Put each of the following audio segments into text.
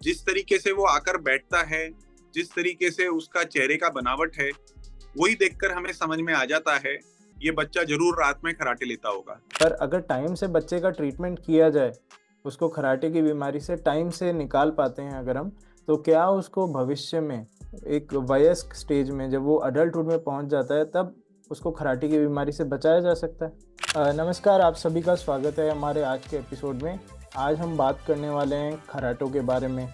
जिस तरीके से वो आकर बैठता है, जिस तरीके से उसका चेहरे का बनावट है, वही देखकर हमें समझ में आ जाता है ये बच्चा जरूर रात में कराटे लेता होगा। पर अगर टाइम से बच्चे का ट्रीटमेंट किया जाए, उसको कराटे की बीमारी से टाइम से निकाल पाते हैं अगर हम, तो क्या उसको भविष्य में एक वयस्क स्टेज में जब वो अडल्टहुड में पहुंच जाता है तब उसको कराटे की बीमारी से बचाया जा सकता है? नमस्कार, आप सभी का स्वागत है हमारे आज के एपिसोड में। आज हम बात करने वाले हैं कराटे के बारे में।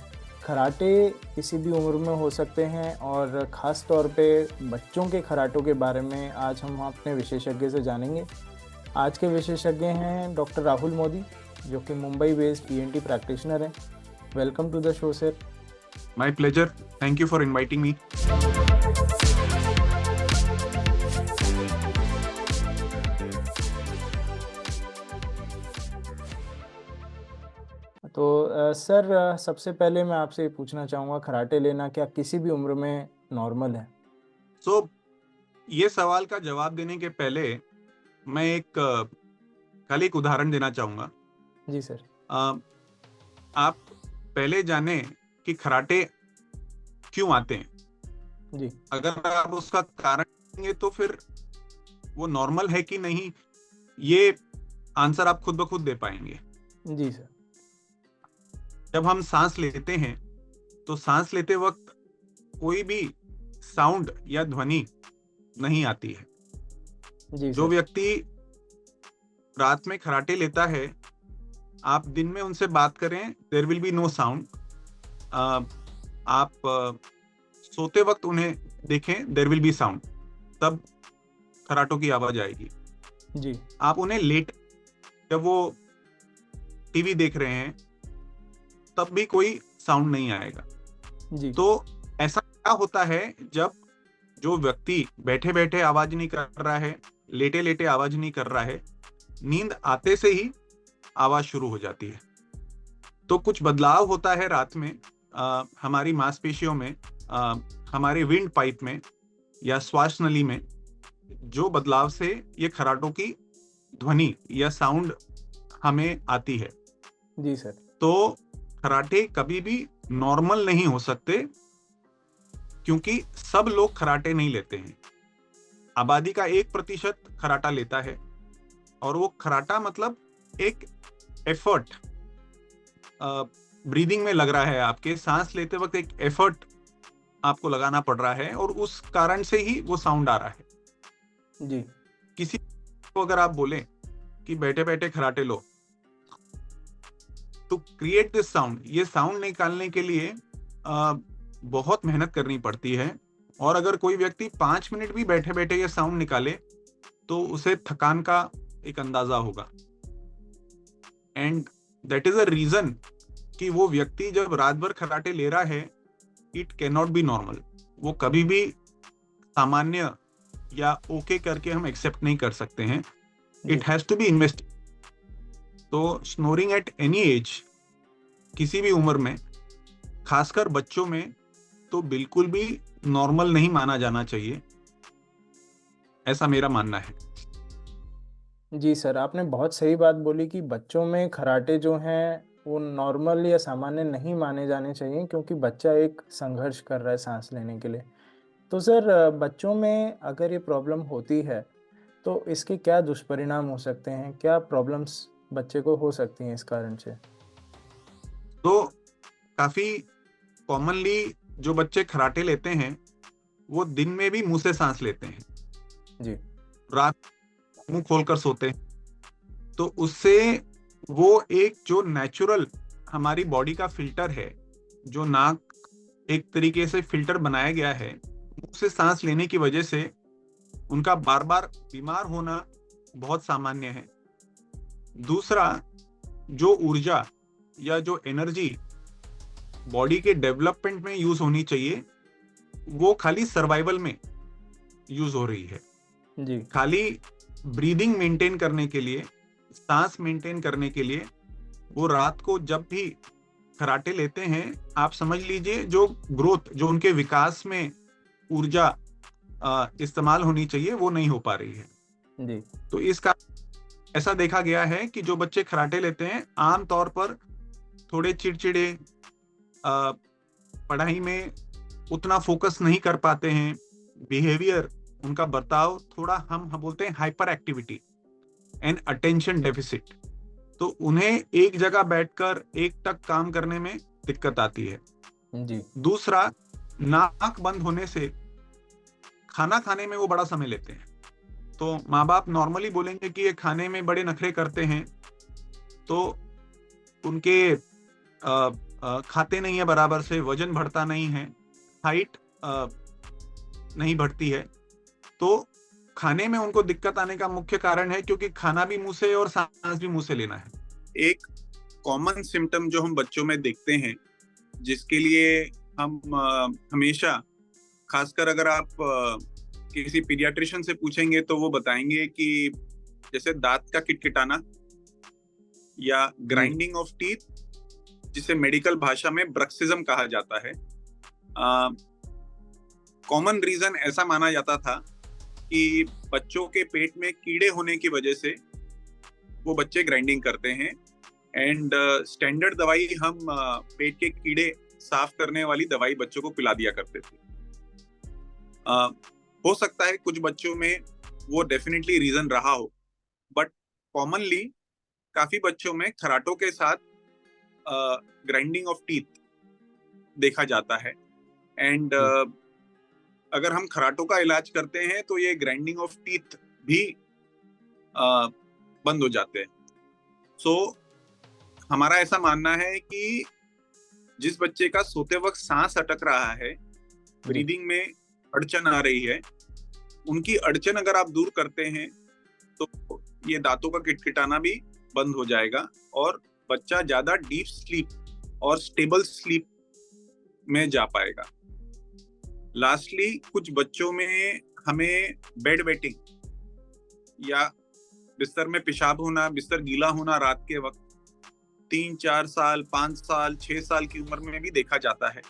कराटे किसी भी उम्र में हो सकते हैं और ख़ास तौर पे बच्चों के कराटे के बारे में आज हम अपने विशेषज्ञ से जानेंगे। आज के विशेषज्ञ हैं डॉक्टर राहुल मोदी, जो कि मुंबई बेस्ड ईएनटी प्रैक्टिशनर हैं। Welcome to the show sir. My pleasure, thank you for inviting me. तो सर, सबसे पहले मैं आपसे ये पूछना चाहूँगा, कराटे लेना क्या किसी भी उम्र में नॉर्मल है? ये सवाल का जवाब देने के पहले मैं खाली एक उदाहरण देना चाहूंगा। जी सर। आप पहले जाने कि कराटे क्यों आते हैं। जी। अगर आप उसका कारण देंगे तो फिर वो नॉर्मल है कि नहीं, ये आंसर आप खुद ब खुद दे पाएंगे। जी सर। जब हम सांस लेते हैं तो सांस लेते वक्त कोई भी साउंड या ध्वनि नहीं आती है। जी जो सर। व्यक्ति रात में कराटे लेता है, आप दिन में उनसे बात करें, there will be no sound. आप सोते वक्त उन्हें देखें, देयर विल बी साउंड, तब कराटों की आवाज आएगी। जी। आप उन्हें लेट, जब वो टीवी देख रहे हैं तब भी कोई साउंड नहीं आएगा। जी। तो ऐसा क्या होता है, जब जो व्यक्ति बैठे बैठे आवाज नहीं कर रहा है, लेटे लेटे आवाज नहीं कर रहा है, नींद आते से ही आवाज शुरू हो जाती है। तो कुछ बदलाव होता है रात में हमारी मांसपेशियों में, हमारे विंड पाइप में या श्वास नली में, जो बदलाव से ये खराटों की ध्वनि या साउंड हमें आती है। जी सर। तो कराटे कभी भी नॉर्मल नहीं हो सकते, क्योंकि सब लोग कराटे नहीं लेते हैं। आबादी का 1% कराटा लेता है, और वो कराटा मतलब एक एफर्ट, ब्रीदिंग में लग रहा है, आपके सांस लेते वक्त एक एफर्ट आपको लगाना पड़ रहा है, और उस कारण से ही वो साउंड आ रहा है। जी। किसी को अगर आप बोलें कि बैठे बैठे कराटे लो, तो क्रिएट दिस साउंड, ये साउंड निकालने के लिए बहुत मेहनत करनी पड़ती है। और अगर कोई व्यक्ति 5 मिनट भी बैठे बैठे ये साउंड निकाले तो उसे थकान का एक अंदाजा होगा। And that is a reason कि वो व्यक्ति जब रात भर कराटे ले रहा है, it can not be normal. वो कभी भी सामान्य या ओके करके हम एक्सेप्ट नहीं कर सकते हैं। It has to be invest. तो स्नोरिंग एट एनी एज, किसी भी उम्र में, खासकर बच्चों में, तो बिल्कुल भी नॉर्मल नहीं माना जाना चाहिए, ऐसा मेरा मानना है। जी सर, आपने बहुत सही बात बोली कि बच्चों में कराटे जो हैं वो नॉर्मल या सामान्य नहीं माने जाने चाहिए, क्योंकि बच्चा एक संघर्ष कर रहा है सांस लेने के लिए। तो सर, बच्चों में अगर ये प्रॉब्लम होती है तो इसके क्या दुष्परिणाम हो सकते हैं? क्या प्रॉब्लम्स बच्चे को हो सकती हैं इस कारण से? तो काफी कॉमनली जो बच्चे कराटे लेते हैं वो दिन में भी मुंह से सांस लेते हैं। जी। रात मुंह खोलकर सोते हैं, तो उससे वो एक जो नेचुरल हमारी बॉडी का फिल्टर है, जो नाक एक तरीके से फिल्टर बनाया गया है, मुंह से सांस लेने की वजह से उनका बार बार बीमार होना बहुत सामान्य है। दूसरा, जो ऊर्जा या जो एनर्जी बॉडी के डेवलपमेंट में यूज होनी चाहिए, वो खाली सर्वाइवल में यूज हो रही है। जी। खाली ब्रीदिंग मेंटेन करने के लिए, सांस मेंटेन करने के लिए वो रात को जब भी कराटे लेते हैं, आप समझ लीजिए जो ग्रोथ, जो उनके विकास में ऊर्जा इस्तेमाल होनी चाहिए, वो नहीं हो पा रही है। जी। तो इसका ऐसा देखा गया है कि जो बच्चे कराटे लेते हैं आमतौर पर थोड़े चिड़चिड़े, पढ़ाई में उतना फोकस नहीं कर पाते हैं, बिहेवियर, उनका बर्ताव थोड़ा हम बोलते हैं hyper activity and attention deficit, तो उन्हें एक जगह बैठकर एक टक काम करने में दिक्कत आती है। जी। दूसरा, नाक बंद होने से खाना खाने में वो बड़ा समय लेते हैं। तो माँ बाप नॉर्मली बोलेंगे कि ये खाने में बड़े नखरे करते हैं, तो उनके खाते नहीं है बराबर से, वजन बढ़ता नहीं है, हाइट नहीं बढ़ती है। तो खाने में उनको दिक्कत आने का मुख्य कारण है क्योंकि खाना भी मुंह से और सांस भी मुंह से लेना है। एक कॉमन सिम्टम जो हम बच्चों में देखते हैं, जिसके लिए हम हमेशा, खासकर अगर आप किसी पीडियाट्रिशियन से पूछेंगे तो वो बताएंगे कि जैसे दांत का किटकिटाना या ग्राइंडिंग ऑफ टीथ, जिसे मेडिकल भाषा में ब्रक्सिज्म कहा जाता है। कॉमन रीजन ऐसा माना जाता था कि बच्चों के पेट में कीड़े होने की वजह से वो बच्चे ग्राइंडिंग करते हैं, एंड स्टैंडर्ड दवाई हम पेट के कीड़े साफ करने वाली दवाई बच्चों को पिला दिया करते थे। हो सकता है कुछ बच्चों में वो डेफिनेटली रीजन रहा हो, बट कॉमनली काफी बच्चों में खराटों के साथ ग्राइंडिंग ऑफ टीथ देखा जाता है। एंड अगर हम खराटों का इलाज करते हैं तो ये ग्राइंडिंग ऑफ टीथ भी बंद हो जाते हैं। सो हमारा ऐसा मानना है कि जिस बच्चे का सोते वक्त सांस अटक रहा है, ब्रीदिंग में अड़चन आ रही है, उनकी अड़चन अगर आप दूर करते हैं तो ये दांतों का किटकिटाना भी बंद हो जाएगा और बच्चा ज्यादा डीप स्लीप और स्टेबल स्लीप में जा पाएगा। लास्टली, कुछ बच्चों में हमें बेड वेटिंग या बिस्तर में पेशाब होना, बिस्तर गीला होना रात के वक्त 3-4 साल, 5 साल, 6 साल की उम्र में भी देखा जाता है,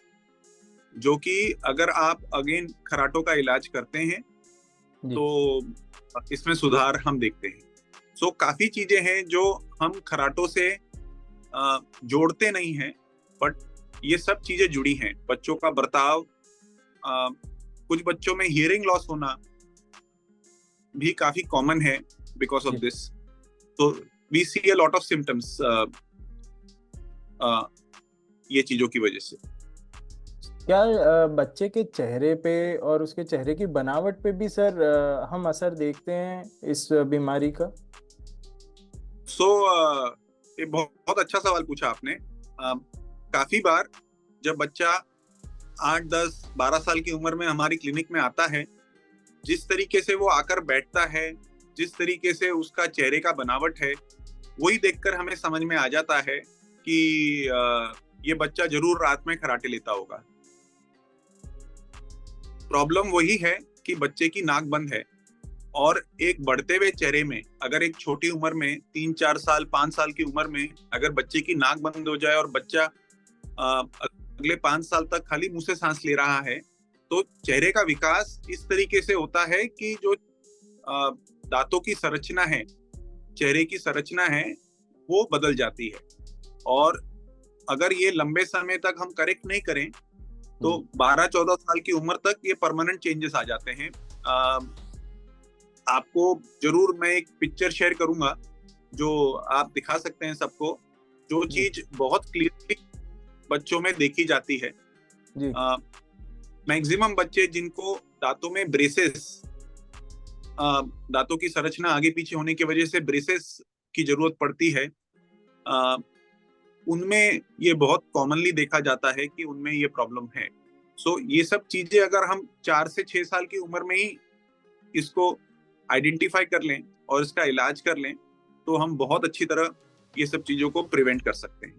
जो कि अगर आप अगेन खराटों का इलाज करते हैं तो इसमें सुधार हम देखते हैं। सो काफी चीजें हैं जो हम खराटों से जोड़ते नहीं हैं, बट ये सब चीजें जुड़ी हैं। बच्चों का बर्ताव, कुछ बच्चों में हियरिंग लॉस होना भी काफी कॉमन है बिकॉज ऑफ दिस। तो we see a lot of symptoms ये चीजों की वजह से। क्या बच्चे के चेहरे पे और उसके चेहरे की बनावट पे भी सर हम असर देखते हैं इस बीमारी का? ये बहुत अच्छा सवाल पूछा आपने। काफी बार जब बच्चा 8, 10, 12 साल की उम्र में हमारी क्लिनिक में आता है, जिस तरीके से वो आकर बैठता है, जिस तरीके से उसका चेहरे का बनावट है, वही देखकर हमें समझ में आ जाता है कि ये बच्चा जरूर रात में खराटे लेता होगा। प्रॉब्लम वही है कि बच्चे की नाक बंद है, और एक बढ़ते हुए चेहरे में अगर एक छोटी उम्र में 3-4 साल, 5 साल की उम्र में अगर बच्चे की नाक बंद हो जाए और बच्चा अगले 5 साल तक खाली मुंह से सांस ले रहा है, तो चेहरे का विकास इस तरीके से होता है कि जो दांतों की संरचना है, चेहरे की संरचना है, वो बदल जाती है। और अगर ये लंबे समय तक हम करेक्ट नहीं करें तो 12-14 साल की उम्र तक ये परमानेंट चेंजेस आ जाते हैं। आपको जरूर मैं एक पिक्चर शेयर करूंगा जो आप दिखा सकते हैं सबको, जो चीज बहुत क्लियरली बच्चों में देखी जाती है। मैक्सिमम बच्चे जिनको दांतों में ब्रेसेस, दांतों की संरचना आगे पीछे होने की वजह से ब्रेसेस की जरूरत पड़ती है, उनमें ये बहुत कॉमनली देखा जाता है कि उनमें ये प्रॉब्लम है। सो ये सब चीजें अगर हम 4 से 6 साल की उम्र में ही इसको आइडेंटिफाई कर लें और इसका इलाज कर लें, तो हम बहुत अच्छी तरह ये सब चीजों को प्रिवेंट कर सकते हैं।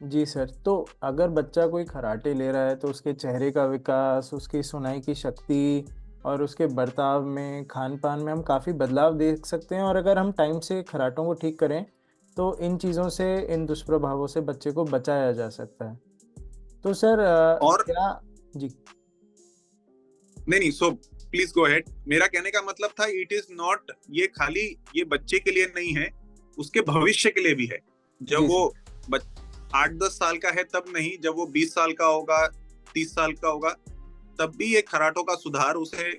जी सर, तो अगर बच्चा कोई खराटे ले रहा है तो उसके चेहरे का विकास, उसकी सुनाई की शक्ति और उसके बर्ताव में, खान पान में हम काफ़ी बदलाव देख सकते हैं, और अगर हम टाइम से खराटों को ठीक करें तो इन चीज़ों से, इन दुष्प्रभावों से बच्चे को बचाया जा सकता है। तो सर और क्या जी नहीं, सो प्लीज गो अहेड। मेरा कहने का मतलब था, इट इज नॉट, ये खाली ये बच्चे के लिए नहीं है, उसके भविष्य के लिए भी है। जब वो 8-10 साल का है तब नहीं, जब वो 20 साल का होगा, 30 साल का होगा, तब भी ये खराटों का सुधार उसे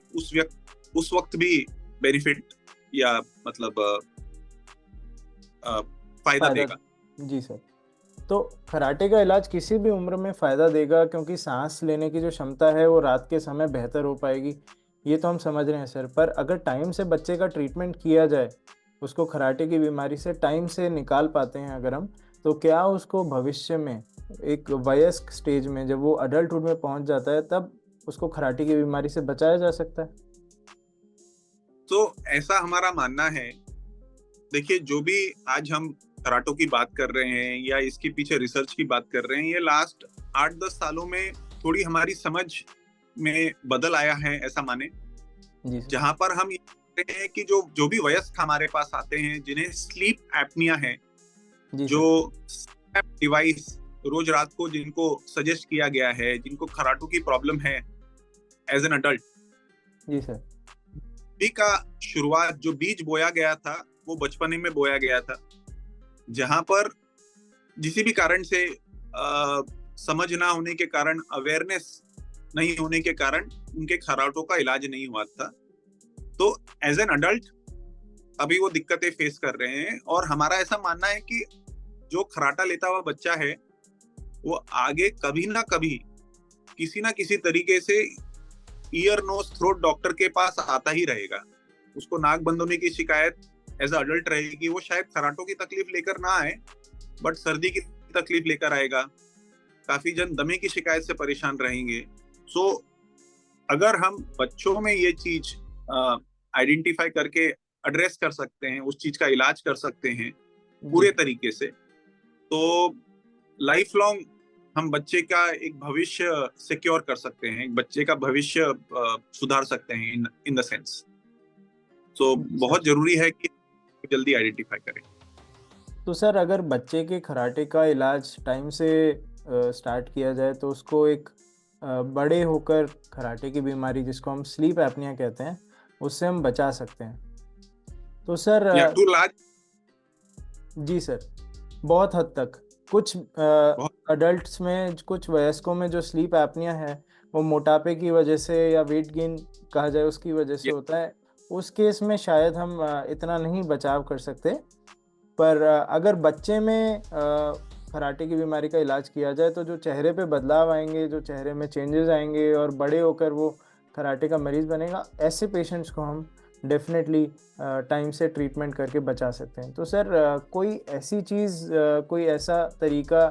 उस वक्त भी बेनिफिट या मतलब फायदा देगा। जी सर। तो कराटे का इलाज किसी भी उम्र में फायदा देगा, क्योंकि सांस लेने की जो क्षमता है वो रात के समय बेहतर हो पाएगी, ये तो हम समझ रहे हैं सर। पर अगर टाइम से बच्चे का ट्रीटमेंट किया जाए, उसको कराटे की बीमारी से टाइम से निकाल पाते हैं अगर हम, तो क्या उसको भविष्य में एक वयस्क स्टेज में जब वो अडल्टहुड में पहुंच जाता है तब उसको कराटे की बीमारी से बचाया जा सकता है? तो ऐसा हमारा मानना है। देखिए, जो भी आज हम कराटो की बात कर रहे हैं या इसके पीछे रिसर्च की बात कर रहे हैं, ये लास्ट 8-10 सालों में थोड़ी हमारी समझ में बदल आया है, ऐसा माने। जी सर। जहां पर हम ये कहते हैं कि जो भी वयस्क हमारे पास आते हैं जिन्हें स्लीप एपनिया है, जी जो सर। डिवाइस रोज रात को जिनको सजेस्ट किया गया है, जिनको खराटो की प्रॉब्लम है एज एन अडल्ट, जी सर। का शुरुआत जो बीज बोया गया था वो बचपने में बोया गया था, जहां पर किसी भी कारण से समझ ना होने के कारण, अवेयरनेस नहीं होने के कारण उनके खराटों का इलाज नहीं हुआ था। तो एज एन अडल्ट अभी वो दिक्कतें फेस कर रहे हैं, और हमारा ऐसा मानना है कि जो खराटा लेता हुआ बच्चा है वो आगे कभी ना कभी किसी ना किसी तरीके से ईयर नोज थ्रोट डॉक्टर के पास आता ही रहेगा। उसको नाक बंद होने की शिकायत एज अडल्ट रहेगी, वो शायद खराटों की तकलीफ लेकर ना आए, बट सर्दी की तकलीफ लेकर आएगा। काफी जन दमे की शिकायत से परेशान रहेंगे। सो अगर हम बच्चों में ये चीज आइडेंटिफाई करके एड्रेस कर सकते हैं, उस चीज का इलाज कर सकते हैं पूरे तरीके से, तो लाइफ लॉन्ग हम बच्चे का एक भविष्य सिक्योर कर सकते हैं, एक बच्चे का भविष्य सुधार सकते हैं इन द सेंस। तो बहुत जरूरी है कि जल्दी आइडेंटिफाई करें। तो सर, अगर बच्चे के खराटे का इलाज टाइम से स्टार्ट किया जाए तो उसको एक बड़े होकर खराटे की बीमारी जिसको हम स्लीप एपनिया कहते हैं उससे हम बचा सकते हैं। तो सर टू लार्ज, जी सर, बहुत हद तक कुछ अडल्ट्स में, कुछ वयस्कों में जो स्लीप एपनिया है वो मोटापे की वजह से या वेट गेन कहा जाए उसकी वजह से होता है। उस केस में शायद हम इतना नहीं बचाव कर सकते, पर अगर बच्चे में खराटे की बीमारी का इलाज किया जाए तो जो चेहरे पे बदलाव आएंगे, जो चेहरे में चेंजेस आएंगे और बड़े होकर वो खराटे का मरीज बनेगा, ऐसे पेशेंट्स को हम डेफिनेटली टाइम से ट्रीटमेंट करके बचा सकते हैं। तो सर कोई ऐसी चीज़, कोई ऐसा तरीका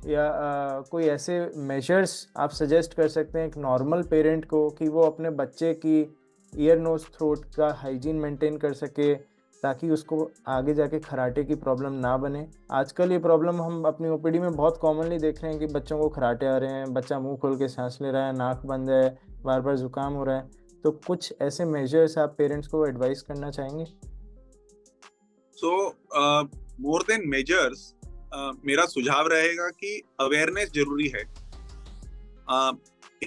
या कोई ऐसे मेजर्स आप सजेस्ट कर सकते हैं एक नॉर्मल पेरेंट को कि वो अपने बच्चे की ईयर नोज थ्रोट का हाइजीन मेंटेन कर सके ताकि उसको आगे जाके खराटे की प्रॉब्लम ना बने? आजकल ये प्रॉब्लम हम अपनी ओपीडी में बहुत कॉमनली देख रहे हैं कि बच्चों को खराटे आ रहे हैं, बच्चा मुंह खोल के सांस ले रहा है, नाक बंद है, बार बार जुकाम हो रहा है। तो कुछ ऐसे मेजर्स आप पेरेंट्स को एडवाइस करना चाहेंगे? सो मोर देन मेजर्स, मेरा सुझाव रहेगा कि अवेयरनेस जरूरी है।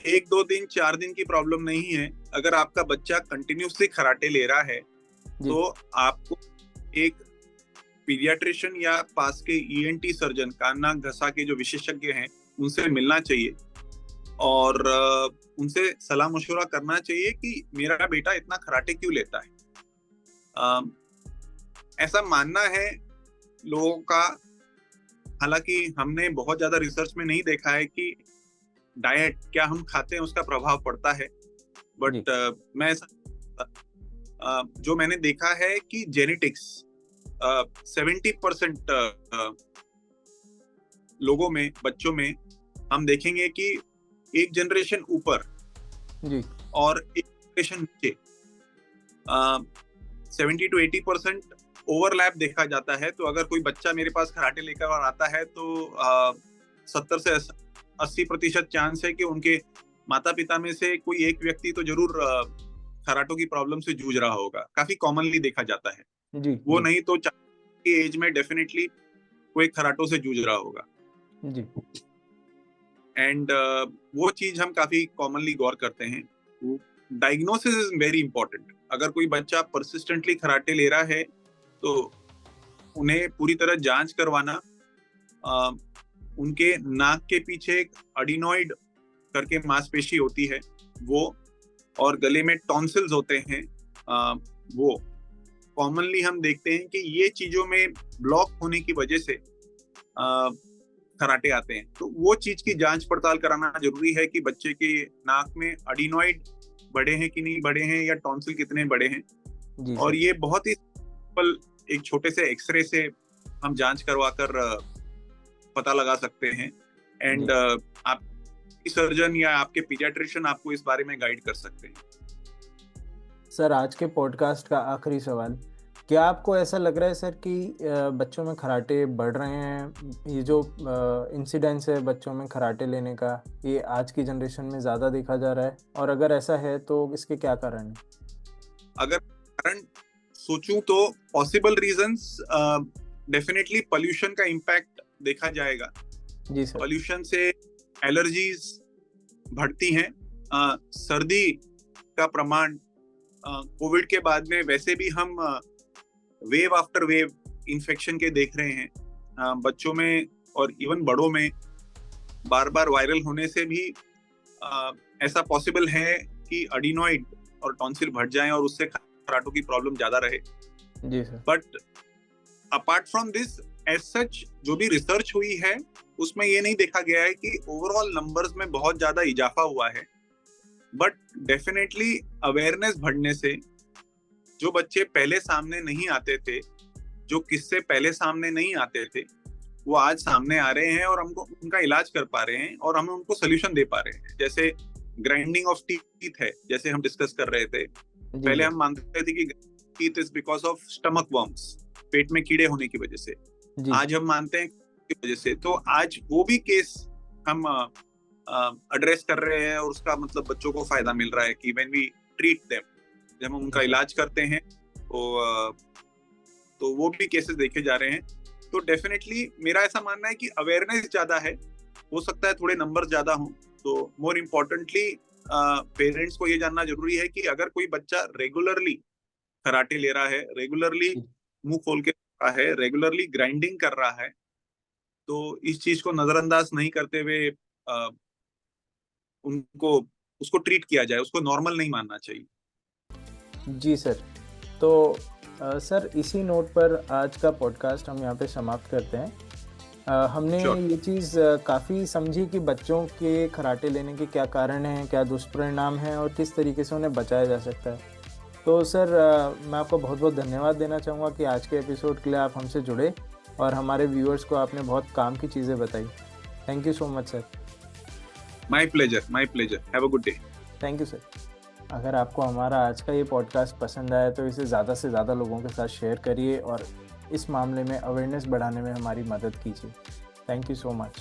1-2 दिन 4 दिन की प्रॉब्लम नहीं है। अगर आपका बच्चा कंटिन्यूसली खराटे ले रहा है तो आपको एक पीडियाट्रिशियन या पास के ईएनटी सर्जन, कान नाक घसा के जो विशेषज्ञ हैं, उनसे मिलना चाहिए और उनसे सलाह मशवरा करना चाहिए कि मेरा बेटा इतना खराटे क्यों लेता है। ऐसा मानना है लोगों का, हालांकि हमने बहुत ज्यादा रिसर्च में नहीं देखा है कि डाइट, क्या हम खाते हैं, उसका प्रभाव पड़ता है, बट मैं ऐसा जो मैंने देखा है कि जेनेटिक्स 70% लोगों में, बच्चों में हम देखेंगे कि एक जनरेशन ऊपर और एक जनरेशन नीचे 70-80% ओवरलैप देखा जाता है। तो अगर कोई बच्चा मेरे पास खराटे लेकर आता है तो 70 से 80% चांस है कि उनके माता पिता में से कोई एक व्यक्ति तो जरूर खराटों की प्रॉब्लम से जूझ रहा होगा। काफी कॉमनली देखा जाता है। वो नहीं तो की एज में डेफिनेटली कोई खराटों से जूझ रहा होगा जी। एंड वो चीज हम काफी कॉमनली गौर करते हैं। Diagnosis is very important. अगर कोई बच्चा परसिस्टेंटली खराटे ले रहा है तो उन्हें पूरी तरह जांच करवाना, उनके नाक के पीछे एक एडिनॉइड करके मांसपेशी होती है वो, और गले में टॉन्सिल्स होते हैं वो। कॉमनली हम देखते हैं कि ये चीजों में ब्लॉक होने की वजह से खराटे आते हैं। तो वो चीज की जांच पड़ताल कराना जरूरी है कि बच्चे के नाक में एडिनॉइड बड़े हैं कि नहीं बड़े हैं, या टॉन्सिल कितने बड़े हैं। और ये बहुत ही सिंपल एक छोटे से एक्सरे से हम जांच करवाकर पता लगा सकते हैं। एंड आप सर्जन या आपके पीडियाट्रिशियन आपको इस बारे में गाइड कर सकते हैं। सर, आज के पॉडकास्ट का आखिरी सवाल, क्या आपको ऐसा लग रहा है सर कि बच्चों में खराटे बढ़ रहे हैं? ये जो इंसिडेंस है बच्चों में खराटे लेने का, ये आज की जनरेशन में ज़्यादा देखा जा रहा है? और अगर ऐसा है तो इसके क्या कारण है? अगर कारण सोचूं तो पॉसिबल रीजंस डेफिनेटली पोल्यूशन का इम्पैक्ट देखा जाएगा। जी सर। पोल्यूशन से एलर्जीज बढ़ती हैं, सर्दी का प्रमाण कोविड के बाद में वैसे भी हम वेव आफ्टर वेव इन्फेक्शन के देख रहे हैं बच्चों में और इवन बड़ों में। बार बार वायरल होने से भी ऐसा पॉसिबल है कि एडिनॉइड और टॉन्सिल बढ़ जाएं और उससे खराटों की प्रॉब्लम ज्यादा रहे। जी sir. But apart from this as such जो भी रिसर्च हुई है उसमें ये नहीं देखा गया है कि ओवरऑल नंबर्स में बहुत ज्यादा इजाफा हुआ है। बट डेफिनेटली अवेयरनेस बढ़ने से जो बच्चे पहले सामने नहीं आते थे, जो किस्से पहले सामने नहीं आते थे, वो आज सामने आ रहे हैं और हमको उनका इलाज कर पा रहे हैं और हम उनको सोल्यूशन दे पा रहे हैं। जैसे ग्राइंडिंग ऑफ टीथ है, जैसे हम डिस्कस कर रहे थे। पहले हम मानते थे कि teeth is because of stomach worms, पेट में कीड़े होने की वजह से। आज हम मानते हैं की वजह से। तो आज वो भी केस हम एड्रेस कर रहे हैं और उसका मतलब बच्चों को फायदा मिल रहा है कि व्हेन वी ट्रीट देम, जब हम उनका इलाज करते हैं तो वो भी केसेस देखे जा रहे हैं। तो डेफिनेटली मेरा ऐसा मानना है कि अवेयरनेस ज्यादा है, हो सकता है थोड़े नंबर ज्यादा हों। तो मोर इम्पोर्टेंटली पेरेंट्स को ये जानना जरूरी है कि अगर कोई बच्चा रेगुलरली कराटे ले रहा है, रेगुलरली मुंह खोल के रहा है, रेगुलरली ग्राइंडिंग कर रहा है, तो इस चीज को नजरअंदाज नहीं करते हुए उसको ट्रीट किया जाए, उसको नॉर्मल नहीं मानना चाहिए। जी सर। तो सर, इसी नोट पर आज का पॉडकास्ट हम यहाँ पे समाप्त करते हैं। हमने ये चीज़ काफ़ी समझी कि बच्चों के खराटे लेने के क्या कारण हैं, क्या दुष्परिणाम हैं और किस तरीके से उन्हें बचाया जा सकता है। तो सर, मैं आपको बहुत बहुत धन्यवाद देना चाहूँगा कि आज के एपिसोड के लिए आप हमसे जुड़े और हमारे व्यूअर्स को आपने बहुत काम की चीज़ें बताई। Thank you so much sir. My pleasure, my pleasure. Have a good day. Thank you sir. अगर आपको हमारा आज का ये पॉडकास्ट पसंद आया तो इसे ज़्यादा से ज़्यादा लोगों के साथ शेयर करिए और इस मामले में अवेयरनेस बढ़ाने में हमारी मदद कीजिए। Thank you so much.